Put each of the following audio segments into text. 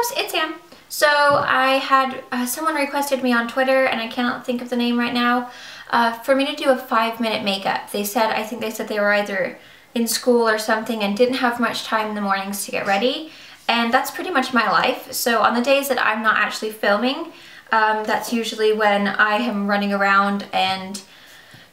loves, it's Sam. So I had someone requested me on Twitter, and I cannot think of the name right now, for me to do a 5-minute makeup. They said, I think they said they were either in school or something and didn't have much time in the mornings to get ready. And that's pretty much my life. So on the days that I'm not actually filming, that's usually when I am running around and,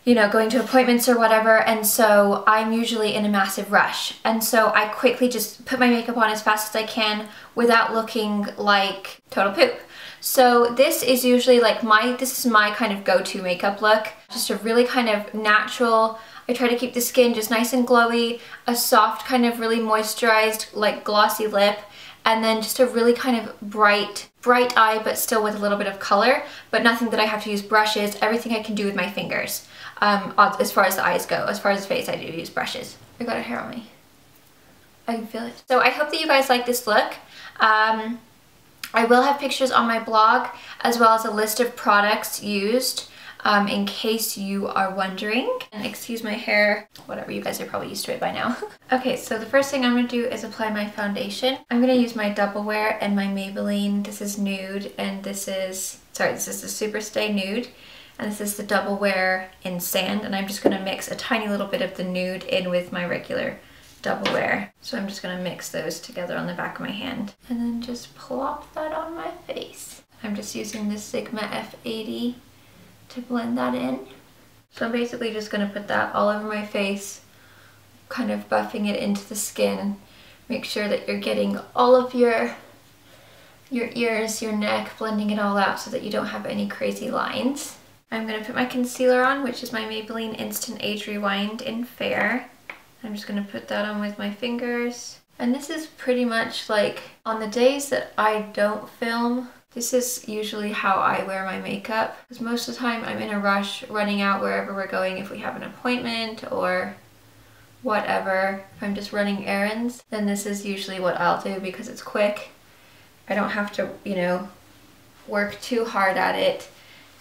you know, going to appointments or whatever, and so I'm usually in a massive rush. And so I quickly just put my makeup on as fast as I can without looking like total poop. So this is usually like this is my kind of go-to makeup look. Just a really kind of natural, I try to keep the skin just nice and glowy, a soft kind of really moisturized like glossy lip, and then just a really kind of bright eye, but still with a little bit of color, but nothing that I have to use brushes. Everything I can do with my fingers. As far as the eyes go. As far as the face, I do use brushes. I got a hair on me. I can feel it. So I hope that you guys like this look. I will have pictures on my blog, as well as a list of products used, in case you are wondering. And excuse my hair, whatever, you guys are probably used to it by now. Okay, so the first thing I'm going to do is apply my foundation. I'm going to use my Double Wear and my Maybelline. This is Nude, and this is the Super Stay Nude. And this is the Double Wear in Sand, and I'm just going to mix a tiny little bit of the Nude in with my regular Double Wear. So I'm just going to mix those together on the back of my hand. And then just plop that on my face. I'm just using this Sigma F80 to blend that in. So I'm basically just going to put that all over my face, kind of buffing it into the skin. Make sure that you're getting all of your ears, your neck, blending it all out so that you don't have any crazy lines. I'm going to put my concealer on, which is my Maybelline Instant Age Rewind in Fair. I'm just going to put that on with my fingers. And this is pretty much like, on the days that I don't film, this is usually how I wear my makeup. Because most of the time I'm in a rush running out wherever we're going, if we have an appointment or whatever. If I'm just running errands, then this is usually what I'll do because it's quick. I don't have to, you know, work too hard at it.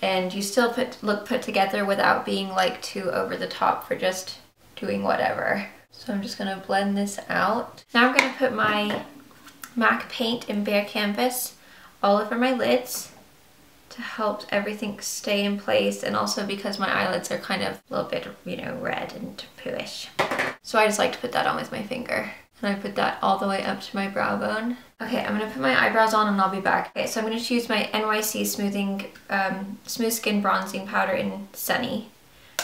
And you still look put together without being like too over the top for just doing whatever. So I'm just gonna blend this out. Now I'm gonna put my MAC paint in Bare Canvas all over my lids to help everything stay in place, and also because my eyelids are kind of a little bit, you know, red and pooish. So I just like to put that on with my finger. And I put that all the way up to my brow bone. Okay, I'm gonna put my eyebrows on and I'll be back. Okay, so I'm gonna use my NYC Smooth Skin Bronzing Powder in Sunny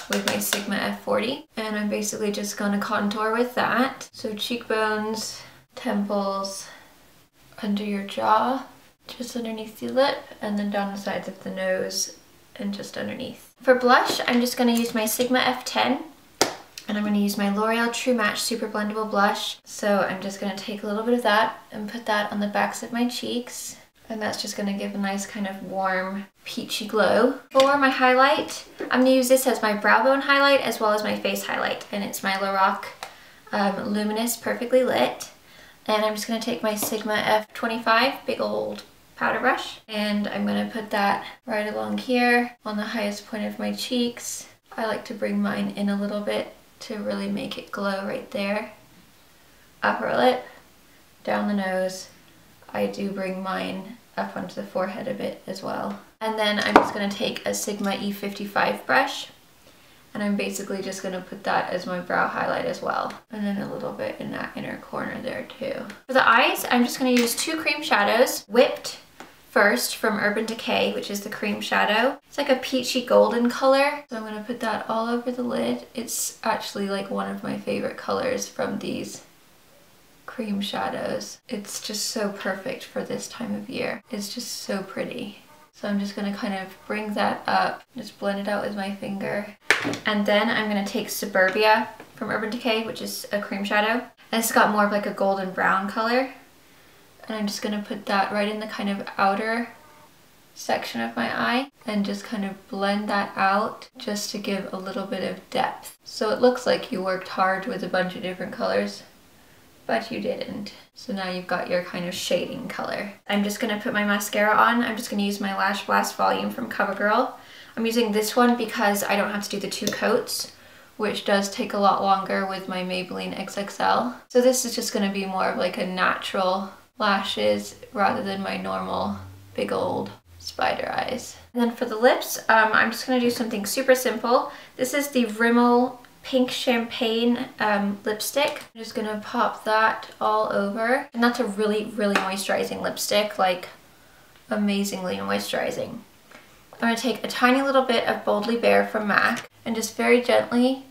with my Sigma F40. And I'm basically just gonna contour with that. So cheekbones, temples, under your jaw, just underneath the lip, and then down the sides of the nose and just underneath. For blush, I'm just gonna use my Sigma F10. And I'm going to use my L'Oreal True Match Super Blendable Blush. So I'm just going to take a little bit of that and put that on the backs of my cheeks. And that's just going to give a nice kind of warm, peachy glow. For my highlight, I'm going to use this as my brow bone highlight as well as my face highlight. And it's my Lorac Luminous Perfectly Lit. And I'm just going to take my Sigma F25 big old powder brush. And I'm going to put that right along here on the highest point of my cheeks. I like to bring mine in a little bit to really make it glow right there. Upper lip, down the nose. I do bring mine up onto the forehead a bit as well. And then I'm just going to take a Sigma E55 brush, and I'm basically just going to put that as my brow highlight as well. And then a little bit in that inner corner there too. For the eyes, I'm just going to use 2 cream shadows, Whipped first from Urban Decay, which is the cream shadow. It's like a peachy golden color. So I'm going to put that all over the lid. It's actually like one of my favorite colors from these cream shadows. It's just so perfect for this time of year. It's just so pretty. So I'm just going to kind of bring that up, just blend it out with my finger. And then I'm going to take Suburbia from Urban Decay, which is a cream shadow. And it's got more of like a golden brown color. And I'm just going to put that right in the kind of outer section of my eye and just kind of blend that out just to give a little bit of depth. So it looks like you worked hard with a bunch of different colors, but you didn't. So now you've got your kind of shading color. I'm just going to put my mascara on. I'm just going to use my Lash Blast Volume from CoverGirl. I'm using this one because I don't have to do the 2 coats, which does take a lot longer with my Maybelline XXL. So this is just going to be more of like a natural lashes rather than my normal big old spider eyes. And then for the lips, I'm just gonna do something super simple. This is the Rimmel Pink Champagne lipstick. I'm just gonna pop that all over. And that's a really, really moisturizing lipstick, like amazingly moisturizing. I'm gonna take a tiny little bit of Boldly Bare from MAC and just very gently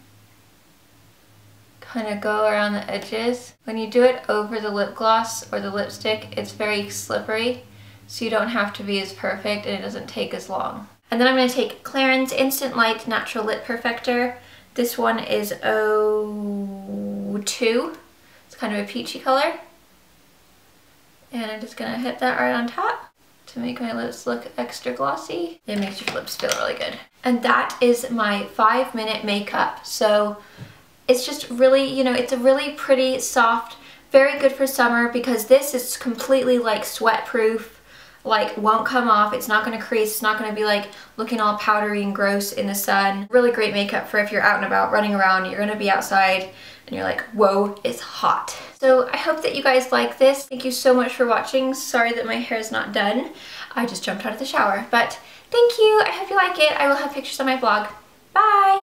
kind of go around the edges. When you do it over the lip gloss or the lipstick, it's very slippery, so you don't have to be as perfect and it doesn't take as long. And then I'm going to take Clarins Instant Light Natural Lip Perfector. This one is 02. It's kind of a peachy color. And I'm just going to hit that right on top to make my lips look extra glossy. It makes your lips feel really good. And that is my 5-minute makeup. So it's just really, you know, it's a really pretty, soft, very good for summer because this is completely like sweat proof, like won't come off, it's not gonna crease, it's not gonna be like looking all powdery and gross in the sun. Really great makeup for if you're out and about, running around, you're gonna be outside and you're like, whoa, it's hot. So I hope that you guys like this. Thank you so much for watching. Sorry that my hair is not done. I just jumped out of the shower, but thank you. I hope you like it. I will have pictures on my blog. Bye.